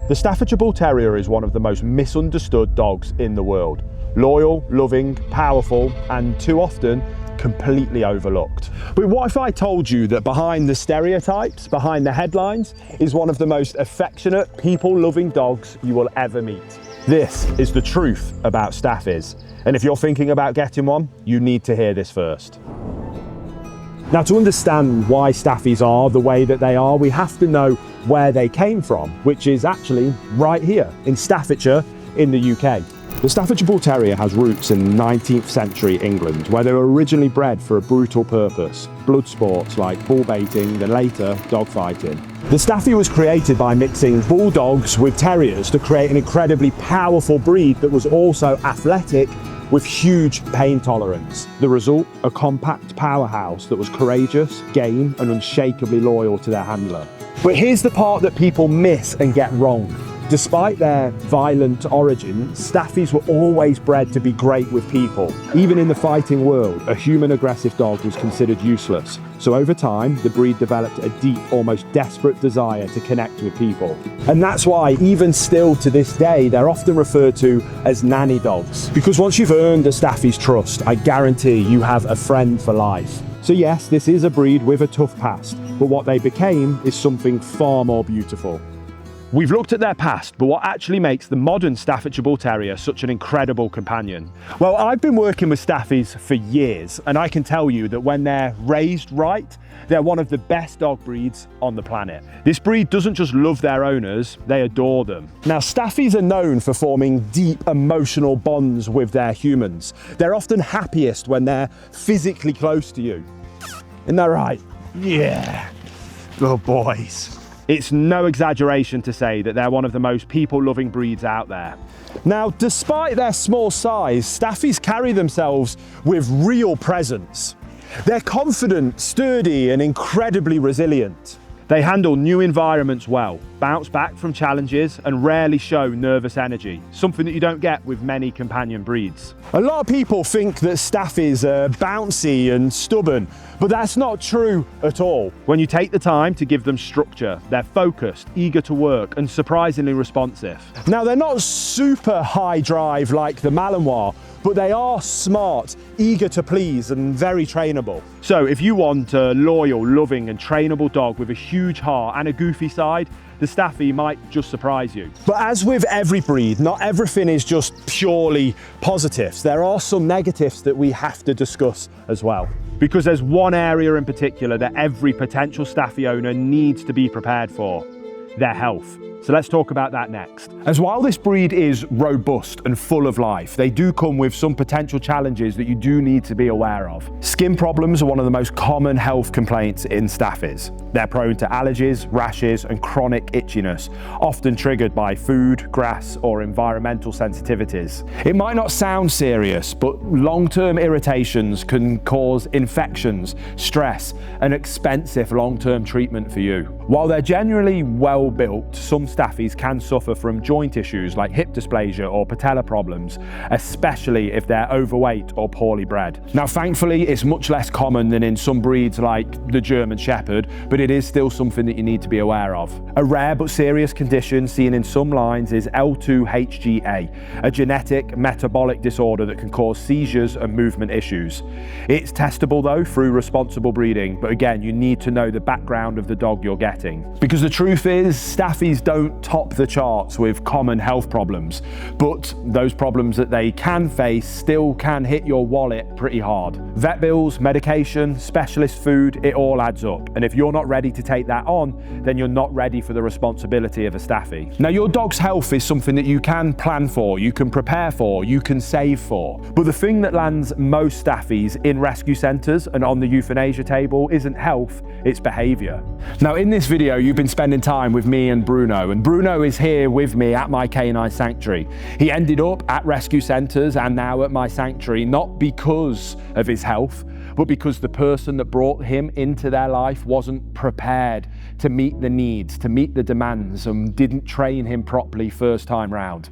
The Staffordshire Bull Terrier is one of the most misunderstood dogs in the world. Loyal, loving, powerful, and too often completely overlooked. But what if I told you that behind the stereotypes, behind the headlines, is one of the most affectionate, people-loving dogs you will ever meet? This is the truth about Staffies. And if you're thinking about getting one, you need to hear this first. Now, to understand why Staffies are the way that they are, we have to know where they came from, which is actually right here in Staffordshire in the UK. The Staffordshire Bull Terrier has roots in 19th century England, where they were originally bred for a brutal purpose, blood sports like bull baiting and later dog fighting. The Staffy was created by mixing bulldogs with terriers to create an incredibly powerful breed that was also athletic with huge pain tolerance. The result, a compact powerhouse that was courageous, game, and unshakably loyal to their handler. But here's the part that people miss and get wrong. Despite their violent origin, Staffies were always bred to be great with people. Even in the fighting world, a human aggressive dog was considered useless. So over time, the breed developed a deep, almost desperate desire to connect with people. And that's why, even still to this day, they're often referred to as nanny dogs. Because once you've earned a Staffy's trust, I guarantee you have a friend for life. So yes, this is a breed with a tough past, but what they became is something far more beautiful. We've looked at their past, but what actually makes the modern Staffordshire Bull Terrier such an incredible companion? Well, I've been working with Staffies for years, and I can tell you that when they're raised right, they're one of the best dog breeds on the planet. This breed doesn't just love their owners, they adore them. Now, Staffies are known for forming deep emotional bonds with their humans. They're often happiest when they're physically close to you. Isn't that right? Yeah, good boys. It's no exaggeration to say that they're one of the most people-loving breeds out there. Now, despite their small size, Staffies carry themselves with real presence. They're confident, sturdy, and incredibly resilient. They handle new environments well, bounce back from challenges, and rarely show nervous energy, something that you don't get with many companion breeds. A lot of people think that Staffies are bouncy and stubborn, but that's not true at all. When you take the time to give them structure, they're focused, eager to work, and surprisingly responsive. Now, they're not super high drive like the Malinois, but they are smart, eager to please, and very trainable. So if you want a loyal, loving, and trainable dog with a huge heart and a goofy side, the Staffy might just surprise you. But as with every breed, not everything is just purely positives. There are some negatives that we have to discuss as well. Because there's one area in particular that every potential Staffy owner needs to be prepared for: their health. So let's talk about that next. As while this breed is robust and full of life, they do come with some potential challenges that you do need to be aware of. Skin problems are one of the most common health complaints in Staffies. They're prone to allergies, rashes, and chronic itchiness, often triggered by food, grass, or environmental sensitivities. It might not sound serious, but long-term irritations can cause infections, stress, and expensive long-term treatment for you. While they're generally well-built, some Staffies can suffer from joint issues like hip dysplasia or patella problems, especially if they're overweight or poorly bred. Now, thankfully, it's much less common than in some breeds like the German Shepherd, but it is still something that you need to be aware of. A rare but serious condition seen in some lines is L2HGA, a genetic metabolic disorder that can cause seizures and movement issues. It's testable though through responsible breeding, but again, you need to know the background of the dog you're getting. Because the truth is, Staffies don't top the charts with common health problems, but those problems that they can face still can hit your wallet pretty hard. Vet bills, medication, specialist food, it all adds up. And if you're not ready to take that on, then you're not ready for the responsibility of a Staffy. Now, your dog's health is something that you can plan for, you can prepare for, you can save for. But the thing that lands most Staffies in rescue centres and on the euthanasia table isn't health, it's behaviour. Now, in this video, you've been spending time with me and Bruno, and Bruno is here with me at my canine sanctuary. He ended up at rescue centres and now at my sanctuary, not because of his health, but because the person that brought him into their life wasn't prepared to meet the needs, to meet the demands, and didn't train him properly first time round.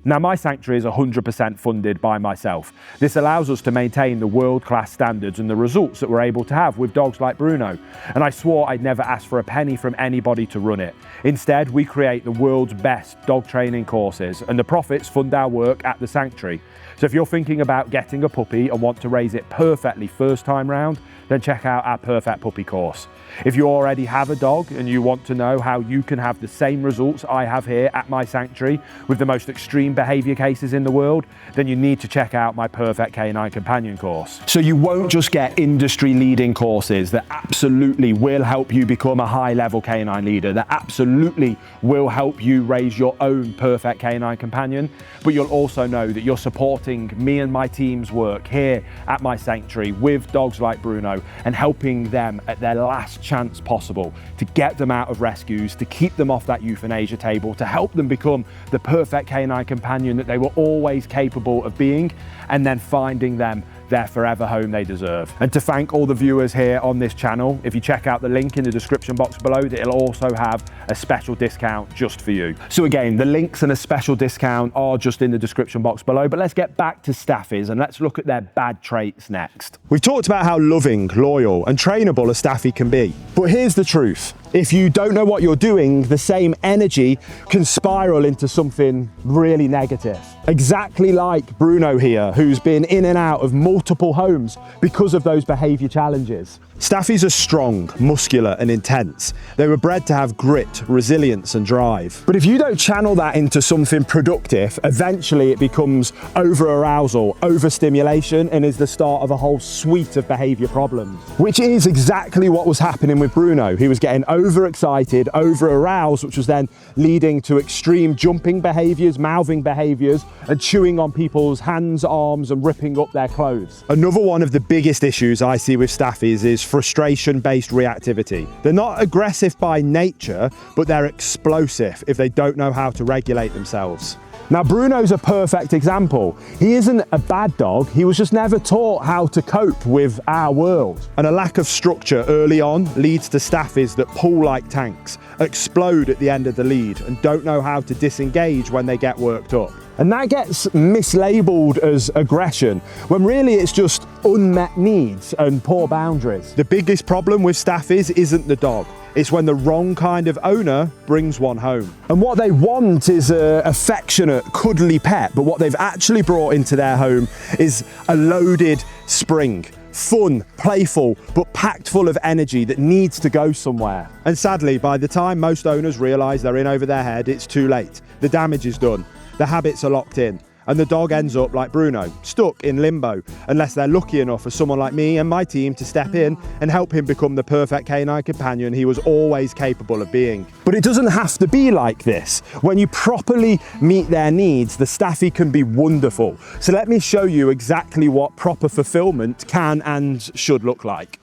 Now, my sanctuary is 100% funded by myself. This allows us to maintain the world-class standards and the results that we're able to have with dogs like Bruno. And I swore I'd never ask for a penny from anybody to run it. Instead, we create the world's best dog training courses, and the profits fund our work at the sanctuary. So if you're thinking about getting a puppy and want to raise it perfectly first time round, then check out our Perfect Puppy course. If you already have a dog and you want to know how you can have the same results I have here at my sanctuary with the most extreme behaviour cases in the world, then you need to check out my Perfect Canine Companion course. So you won't just get industry leading courses that absolutely will help you become a high level canine leader, that absolutely will help you raise your own Perfect Canine Companion, but you'll also know that you're supporting me and my team's work here at my sanctuary with dogs like Bruno and helping them at their last chance possible to get them out of rescues, to keep them off that euthanasia table, to help them become the perfect canine companion that they were always capable of being, and then finding them their forever home they deserve. And to thank all the viewers here on this channel, if you check out the link in the description box below, it'll also have a special discount just for you. So again, the links and a special discount are just in the description box below, but let's get back to Staffies and let's look at their bad traits next. We've talked about how loving, loyal and trainable a Staffy can be, but here's the truth. If you don't know what you're doing, the same energy can spiral into something really negative. Exactly like Bruno here, who's been in and out of multiple homes because of those behaviour challenges. Staffies are strong, muscular and intense. They were bred to have grit, resilience and drive. But if you don't channel that into something productive, eventually it becomes over-arousal, overstimulation, and is the start of a whole suite of behaviour problems. Which is exactly what was happening with Bruno. He was getting overexcited, over-aroused, which was then leading to extreme jumping behaviours, mouthing behaviours, and chewing on people's hands, arms and ripping up their clothes. Another one of the biggest issues I see with Staffies is frustration-based reactivity. They're not aggressive by nature, but they're explosive if they don't know how to regulate themselves. Now, Bruno's a perfect example. He isn't a bad dog, he was just never taught how to cope with our world. And a lack of structure early on leads to Staffies that pull like tanks, explode at the end of the lead, and don't know how to disengage when they get worked up. And that gets mislabeled as aggression, when really it's just unmet needs and poor boundaries. The biggest problem with Staffies isn't the dog. It's when the wrong kind of owner brings one home. And what they want is an affectionate, cuddly pet, but what they've actually brought into their home is a loaded spring. Fun, playful, but packed full of energy that needs to go somewhere. And sadly, by the time most owners realise they're in over their head, it's too late. The damage is done. The habits are locked in. And the dog ends up like Bruno, stuck in limbo, unless they're lucky enough for someone like me and my team to step in and help him become the perfect canine companion he was always capable of being. But it doesn't have to be like this. When you properly meet their needs, the Staffy can be wonderful. So let me show you exactly what proper fulfillment can and should look like.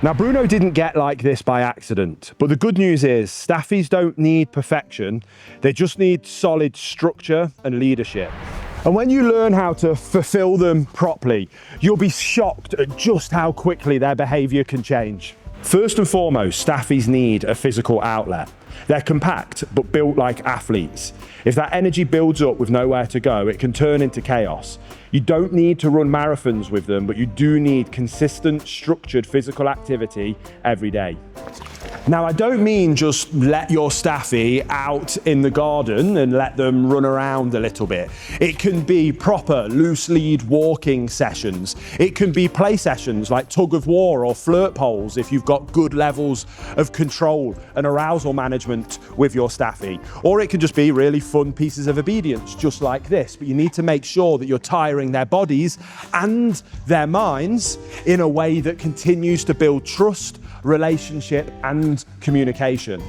Now, Bruno didn't get like this by accident, but the good news is Staffies don't need perfection. They just need solid structure and leadership. And when you learn how to fulfill them properly, you'll be shocked at just how quickly their behaviour can change. First and foremost, Staffies need a physical outlet. They're compact, but built like athletes. If that energy builds up with nowhere to go, it can turn into chaos. You don't need to run marathons with them, but you do need consistent, structured physical activity every day. Now, I don't mean just let your Staffy out in the garden and let them run around a little bit. It can be proper loose lead walking sessions. It can be play sessions like tug of war or flirt poles if you've got good levels of control and arousal management with your Staffy. Or it can just be really fun pieces of obedience just like this, but you need to make sure that you're tiring their bodies and their minds in a way that continues to build trust, relationship and communication.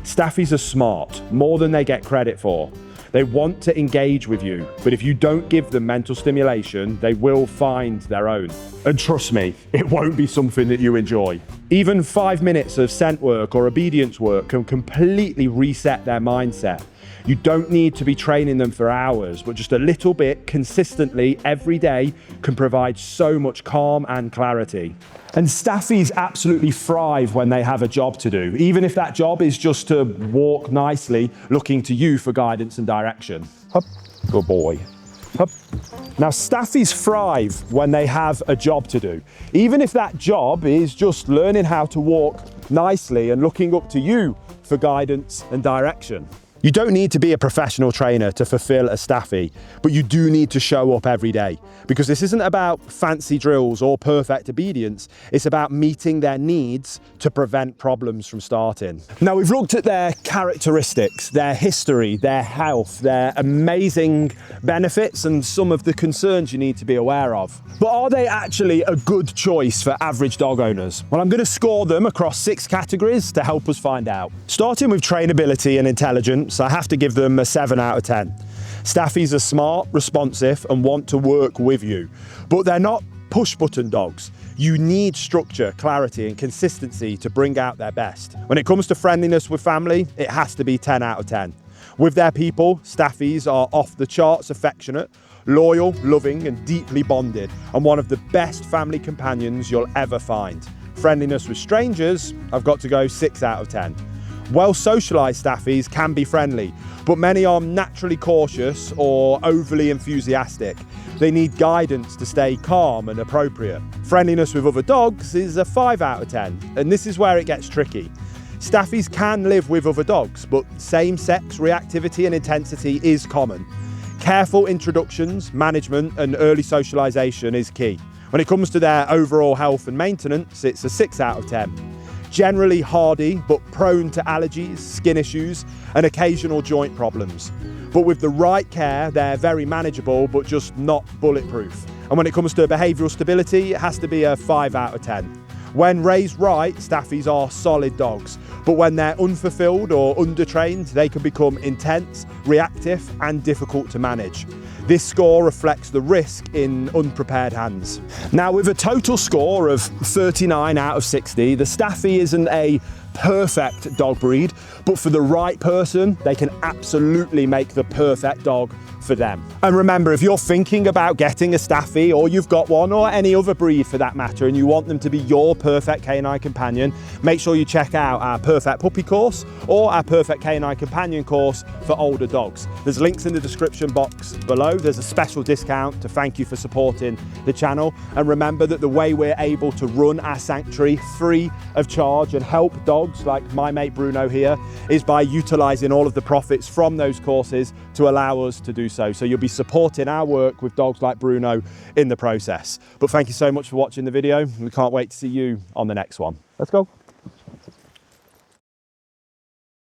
Staffies are smart, more than they get credit for. They want to engage with you, but if you don't give them mental stimulation, they will find their own. And trust me, it won't be something that you enjoy. Even 5 minutes of scent work or obedience work can completely reset their mindset. You don't need to be training them for hours, but just a little bit consistently every day can provide so much calm and clarity. And Staffies absolutely thrive when they have a job to do, even if that job is just to walk nicely, looking to you for guidance and direction. Hup, good boy. Hup. Now, Staffies thrive when they have a job to do, even if that job is just learning how to walk nicely and looking up to you for guidance and direction. You don't need to be a professional trainer to fulfill a Staffy, but you do need to show up every day, because this isn't about fancy drills or perfect obedience. It's about meeting their needs to prevent problems from starting. Now, we've looked at their characteristics, their history, their health, their amazing benefits, and some of the concerns you need to be aware of. But are they actually a good choice for average dog owners? Well, I'm going to score them across 6 categories to help us find out. Starting with trainability and intelligence, I have to give them a 7 out of 10. Staffies are smart, responsive, and want to work with you, but they're not push-button dogs. You need structure, clarity, and consistency to bring out their best. When it comes to friendliness with family, it has to be 10 out of 10. With their people, Staffies are off the charts affectionate, loyal, loving, and deeply bonded, and one of the best family companions you'll ever find. Friendliness with strangers, I've got to go 6 out of 10. Well-socialised Staffies can be friendly, but many are naturally cautious or overly enthusiastic. They need guidance to stay calm and appropriate. Friendliness with other dogs is a 5 out of 10, and this is where it gets tricky. Staffies can live with other dogs, but same-sex reactivity and intensity is common. Careful introductions, management, and early socialisation is key. When it comes to their overall health and maintenance, it's a 6 out of 10. Generally hardy, but prone to allergies, skin issues, and occasional joint problems. But with the right care, they're very manageable, but just not bulletproof. And when it comes to behavioural stability, it has to be a 5 out of 10. When raised right, Staffies are solid dogs, but when they're unfulfilled or undertrained, they can become intense, reactive, and difficult to manage. This score reflects the risk in unprepared hands. Now, with a total score of 39 out of 60, the Staffy isn't a perfect dog breed, but for the right person, they can absolutely make the perfect dog for them. And remember, if you're thinking about getting a Staffy, or you've got one, or any other breed for that matter, and you want them to be your perfect canine companion, make sure you check out our Perfect Puppy course or our Perfect Canine Companion course for older dogs. There's links in the description box below. There's a special discount to thank you for supporting the channel. And remember that the way we're able to run our sanctuary free of charge and help dogs like my mate Bruno here is by utilising all of the profits from those courses to allow us to do so. So you'll be supporting our work with dogs like Bruno in the process. But thank you so much for watching the video. We can't wait to see you on the next one. Let's go.